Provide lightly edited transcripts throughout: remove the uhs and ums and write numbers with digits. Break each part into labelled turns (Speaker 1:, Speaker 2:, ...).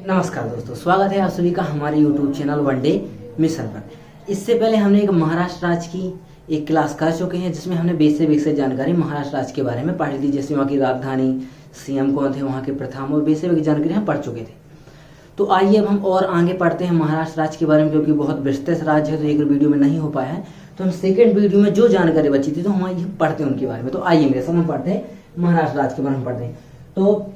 Speaker 1: नमस्कार दोस्तों, स्वागत है आप सभी का हमारे YouTube चैनल वनडे मिशन पर। इससे पहले हमने एक महाराष्ट्र राज्य की एक क्लास कर चुके हैं जिसमें हमने बेसिक जानकारी महाराष्ट्र राज्य के बारे में पढ़ ली, जैसे वहाँ की राजधानी, सीएम कौन थे, वहाँ के प्रथम और बेसिक जानकारी हम पढ़ चुके थे। तो आइए अब हम और आगे पढ़ते हैं महाराष्ट्र राज्य के बारे में, जो कि बहुत विस्तृत राज्य है, तो एक वीडियो में नहीं हो पाया है। तो हम सेकेंड वीडियो में जो जानकारी बची थी तो हम आइए पढ़ते हैं उनके बारे में। तो आइए मेरे साथ हम पढ़ते हैं महाराष्ट्र राज्य के बारे में पढ़ते हैं। तो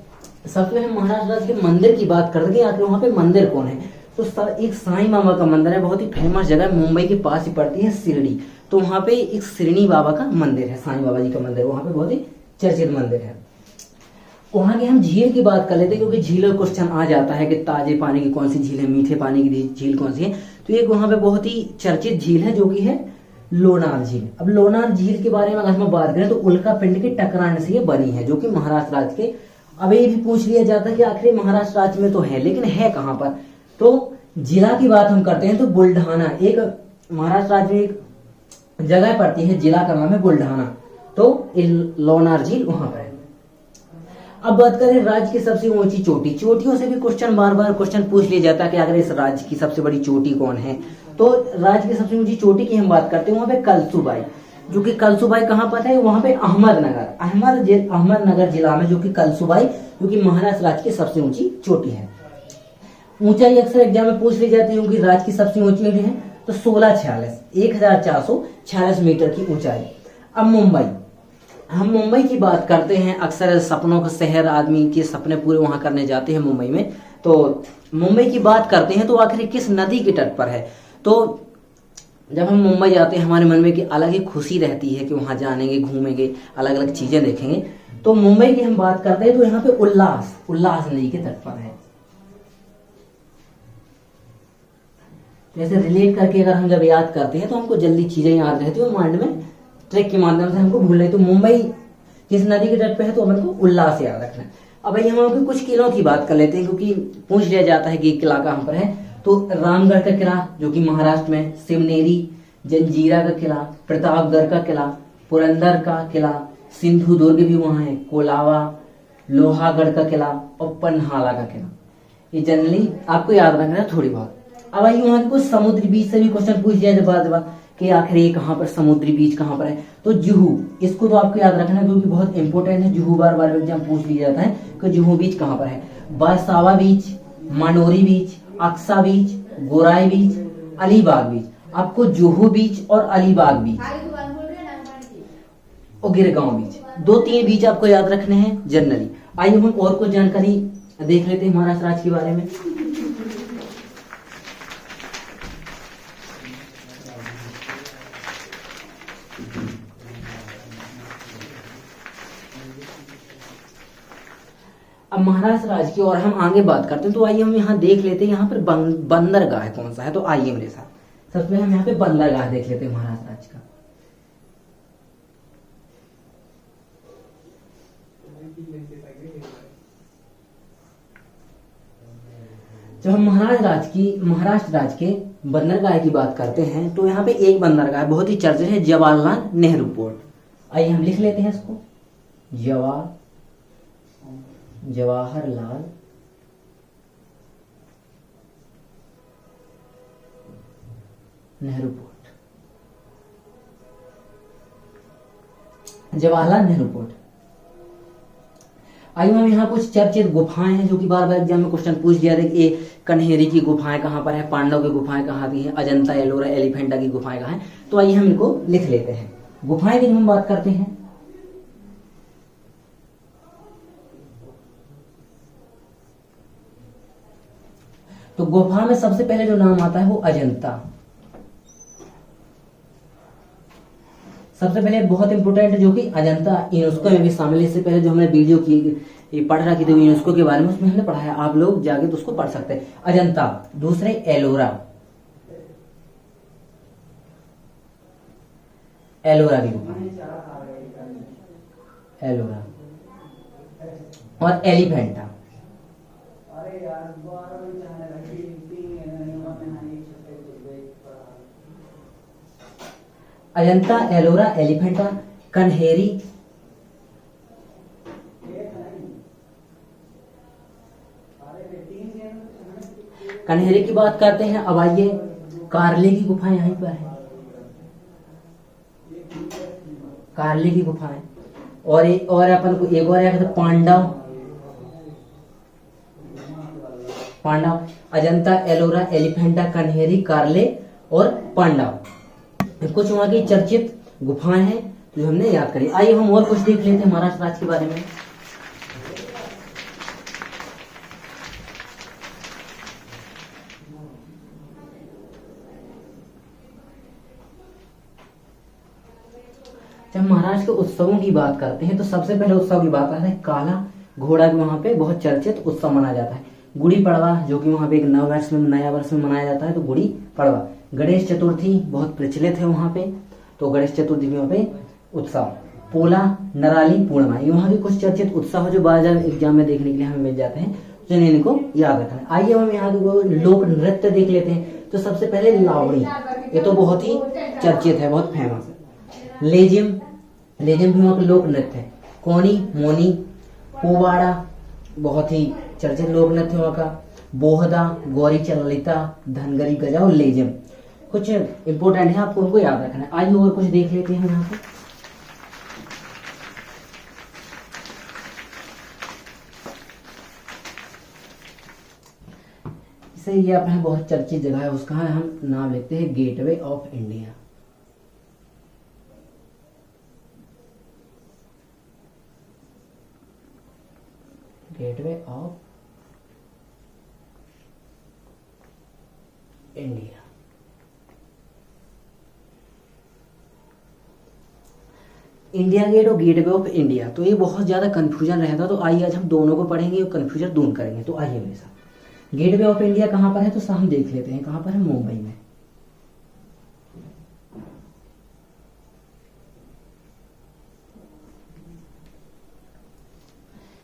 Speaker 1: सबसे पहले महाराष्ट्र राज्य के मंदिर की बात करते हैं, आखिर वहाँ पे मंदिर कौन है। तो एक साईं बाबा का मंदिर है, बहुत ही फेमस जगह, मुंबई के पास ही पड़ती है शिरडी। तो वहाँ पे एक शिरडी बाबा का मंदिर है, साईं बाबा जी का मंदिर, वहाँ पे बहुत ही चर्चित मंदिर है। वहाँ की हम झील की बात कर लेते हैं, क्योंकि झीलों का क्वेश्चन आ जाता है कि ताजे पानी की कौन सी झील है, मीठे पानी की झील कौन सी है। तो एक वहाँ पे बहुत ही चर्चित झील है जो कि है लोनार झील। अब लोनार झील के बारे में अगर हम बात करें तो उल्का पिंड के टकराने से ये बनी है, जो कि महाराष्ट्र राज्य के। अब ये भी पूछ लिया जाता है कि आखिर महाराष्ट्र राज्य में तो है, लेकिन है कहाँ पर। तो जिला की बात हम करते हैं तो बुल्ढाना, एक महाराष्ट्र राज्य में एक जगह पड़ती है, जिला का नाम है बुल्ढाना। तो लोनार झील वहां पर है। अब बात करें राज्य की सबसे ऊंची चोटी, चोटियों से भी क्वेश्चन बार बार क्वेश्चन पूछ लिया जाता है कि अगर इस राज्य की सबसे बड़ी चोटी कौन है। तो राज्य की सबसे ऊंची चोटी की हम बात करते हैं, वहां पे कलसुबाई, जो कि कलसुबाई कहाँ पर है, वहां पे अहमदनगर जिला में, जो कि कलसुबाई, जो कि महाराष्ट्र राज्य की सबसे ऊंची चोटी है। ऊंचाई अक्सर एग्जाम में पूछ ली जाती है, क्योंकि राज्य की सबसे ऊंची है तो 1446 मीटर की ऊंचाई। अब हम मुंबई की बात करते हैं, अक्सर सपनों का शहर, आदमी के सपने पूरे वहां करने जाते हैं मुंबई में। तो मुंबई की बात करते हैं तो आखिर किस नदी के तट पर है। तो जब हम मुंबई जाते हैं हमारे मन में कि अलग ही खुशी रहती है कि वहां जाएंगे, घूमेंगे, अलग अलग चीजें देखेंगे। तो मुंबई की हम बात करते हैं तो यहाँ पे उल्लास नदी के तट पर है। जैसे रिलेट करके अगर हम जब याद करते हैं तो हमको जल्दी चीजें याद रहती है, माइंड में ट्रिक के माध्यम से हमको भूल रही। तो मुंबई किस नदी के तट पे है, तो हमको उल्लास याद रखना है। अब हम लोग कुछ किलों की बात कर लेते हैं, क्योंकि पूछ लिया जाता है कि किला कहाँ पर है। तो रामगढ़ का किला, जो कि महाराष्ट्र में, शिवनेरी, जंजीरा का किला, प्रतापगढ़ का किला, पुरंदर का किला, सिंधु दुर्ग भी वहां है, कोलावा, लोहागढ़ का किला और पन्हाला का किला। ये जनरली आपको याद रखना है थोड़ी बहुत। अब आइए वहां के कुछ समुद्री बीच से भी क्वेश्चन पूछ दिया जाए कि आखिर ये कहाँ पर समुद्री बीच कहाँ पर है। तो जुहू, इसको तो आपको याद रखना है क्योंकि बहुत इंपॉर्टेंट है। जुहू बार बार एग्जाम पूछ लिया जाता है कि जुहू बीच कहाँ पर है। बरसावा बीच, मनोरी बीच, अक्सा बीच, गोराई बीच, अलीबाग बीच। आपको जुहू बीच और अलीबाग बीच और गिरगांव बीच, 2-3 बीच आपको याद रखने हैं जनरली। आइए हम और कुछ जानकारी देख लेते हैं महाराष्ट्र राज्य के बारे में। अब महाराष्ट्र राज्य की और हम आगे बात करते हैं तो आइए हम यहाँ देख लेते हैं यहाँ पर बंदरगाह कौन सा है। तो आइए मेरे साथ, सबसे पहले हम यहाँ पे बंदरगाह देख लेते हैं महाराष्ट्र राज्य का। जब हम महाराष्ट्र राज्य के बंदरगाह की बात करते हैं तो यहाँ पे एक बंदरगाह बहुत ही चर्चित है, जवाहरलाल नेहरू पोर्ट। आइए हम लिख लेते हैं इसको, जवाहरलाल नेहरू पोर्ट, जवाहरलाल नेहरू पोर्ट। आइए हम यहाँ कुछ चर्चित गुफाएं हैं जो कि बार बार एग्जाम में क्वेश्चन पूछ दिया था कि कन्हेरी की गुफाएं कहाँ पर है, पांडव की गुफाएं कहाँ की हैं, अजंता एलोरा एलिफेंटा की गुफाएं कहाँ हैं। तो आइए हम इनको लिख लेते हैं। गुफाएं की हम बात करते हैं तो गुफा में सबसे पहले जो नाम आता है वो अजंता। सबसे पहले बहुत इंपोर्टेंट जो कि अजंता यूनेस्को में भी शामिल है। इससे पहले जो हमने वीडियो की पढ़ रखी थी यूनेस्को के बारे में, उसमें हमने पढ़ा है, आप लोग जाके तो उसको पढ़ सकते हैं। अजंता, दूसरे एलोरा की गुफा, एलोरा और एलिफेंटा। अजंता, एलोरा, एलिफेंटा, कन्हेरी, कन्हेरे की बात करते हैं। अब आइए, कार्ले की गुफा यहीं पर है, कार्ले की गुफा है। और अपन को एक और है पांडव, अजंता, एलोरा, एलिफेंटा, कन्हेरी, कार्ले और पांडव, कुछ वहां की चर्चित गुफाएं हैं जो हमने याद करी। आइए हम और कुछ देख लेते हैं महाराष्ट्र राज्य के बारे में। जब महाराष्ट्र के उत्सवों की बात करते हैं तो सबसे पहले उत्सव की बात आती है काला घोड़ा, भी वहां पे बहुत चर्चित उत्सव मनाया जाता है। गुड़ी पड़वा, जो कि वहां पे एक नया वर्ष में मनाया जाता है, तो गुड़ी पड़वा। गणेश चतुर्थी बहुत प्रचलित है वहां पे, तो गणेश चतुर्थी वहां पे उत्सव। पोला, नराली, पूर्णिमा, ये वहां के कुछ चर्चित उत्सव जो बाजार एग्जाम में देखने के लिए हमें मिल जाते हैं, तो इनको याद रखना है। आइए हम यहाँ लोक नृत्य देख लेते हैं। तो सबसे पहले लावणी, ये तो बहुत ही चर्चित है, बहुत फेमस है। लेजिम भी वहां पे लोक नृत्य है। कोनी, मोनी, पोवाड़ा, बहुत ही चर्चित लोक नृत्य वहां का। बोहदा, गौरी चललिता, धनगरी गजा और लेजिम, कुछ इंपोर्टेंट है, आपको उनको याद रखना है। आइए और कुछ देख लेते हैं यहाँ पे। इसे ये अपना बहुत चर्चित जगह है, उसका हम नाम लेते हैं Gateway of India. Gateway of India. India Gate और गेटवे ऑफ इंडिया, तो ये बहुत ज्यादा कंफ्यूजन रहता, तो आइए आज हम दोनों को पढ़ेंगे और कंफ्यूजन दूर करेंगे। तो आइए मेरे साथ। गेटवे ऑफ इंडिया कहां पर है, तो हम देख लेते हैं कहां पर है, मुंबई में।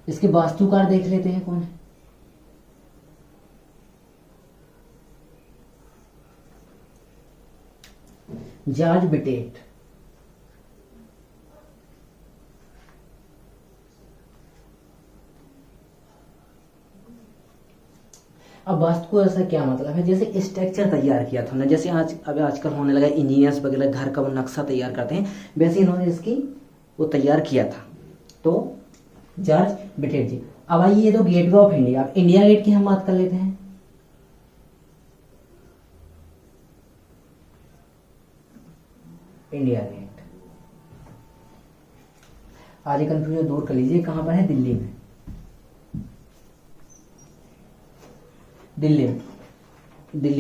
Speaker 1: इसके वास्तुकार देख लेते हैं कौन है। जॉर्ज बिटेट। अब वास्तु ऐसा क्या मतलब है, जैसे स्ट्रक्चर तैयार किया था ना, जैसे आजकल होने लगा इंजीनियर्स वगैरह घर का वो नक्शा तैयार करते हैं, वैसे इन्होंने इसकी वो तैयार किया था, तो जॉर्ज बिटेट जी। अब आइए, ये तो गेटवे ऑफ इंडिया। अब इंडिया गेट की हम बात कर लेते हैं। इंडिया गेट, आज कंफ्यूजन दूर कर लीजिए, कहां पर है, दिल्ली में। दिल्ली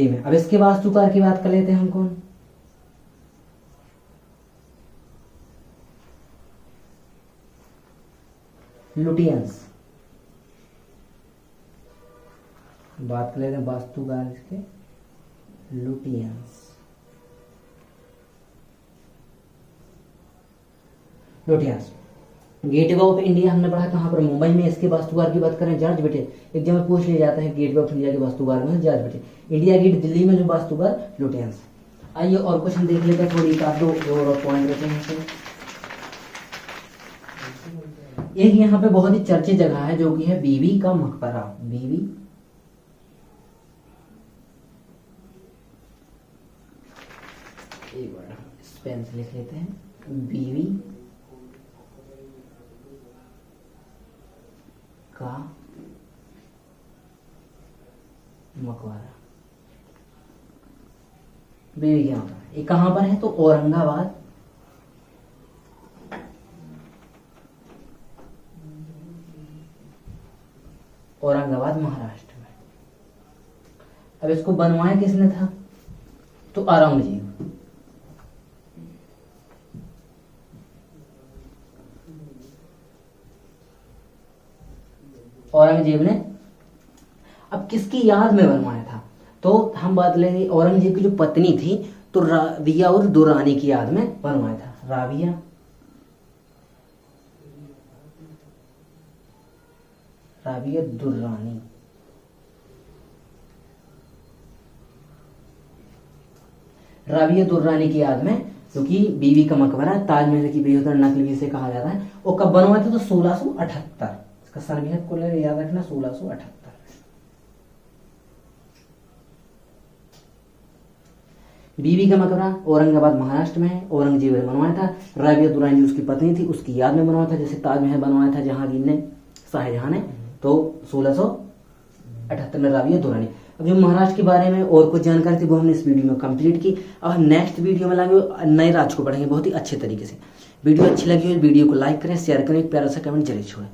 Speaker 1: में। अब इसके वास्तुकार की बात कर लेते हैं हम कौन, लुटियंस। बात कर लेते हैं वास्तुकार इसके, लुटियंस। गेटवे ऑफ इंडिया हमने पढ़ा कहां पर, मुंबई में। इसके वास्तुकार की बात करें, जॉर्ज बिटेट। एग्जाम में पूछ लिया जाता है गेटवे ऑफ इंडिया के वास्तुकार में जॉर्ज बिटेट। इंडिया गेट दिल्ली में जो वास्तुकार, लुटियंस। आइए और कुछ हम देख लेते हैं, थोड़ी एक दो और पॉइंट बचे हैं। एक यहाँ पे बहुत ही चर्चित जगह है जो कि है बीवी का मकबरा। बीवी एक बार पेन से लिख लेते हैं, बीवी का मकबरा। बीवी का मकबरा ये कहां पर है, तो औरंगाबाद, महाराष्ट्र में। अब इसको बनवाया किसने था, तो औरंगजेब। औरंगजेब ने अब किसकी याद में बनवाया था, तो हम बात लेंगे औरंगजेब की जो पत्नी थी, तो राबिया और दुर्रानी की याद में बनवाया था। राबिया दुर्रानी। राबिया दुर्रानी की याद में, क्योंकि बीवी का मकबरा ताजमहल की बेहतर नकल भी इसे कहा जाता है। वो कब बनवाया था, तो 1678। इसका सन भी है, याद रखना 1678। बीबी का मकबरा औरंगाबाद महाराष्ट्र में है। औरंगजेब ने बनवाया था। राबिया दुरानी जो उसकी पत्नी थी उसकी याद में बनवाया था। जैसे ताजमहल बनवाया था जहांगीर ने, शाहजहां ने, तो 1678 में राबिया दुरानी। अब जो महाराष्ट्र के बारे में और कुछ जानकारी थी वो हमने इस वीडियो में कंप्लीट की। अब हम नेक्स्ट वीडियो में लाएंगे नए राज्य को पढ़ेंगे बहुत ही अच्छे तरीके से। वीडियो अच्छी लगी हो वीडियो को लाइक करें, शेयर करें, एक प्यारा सा कमेंट जरूर छोड़ें।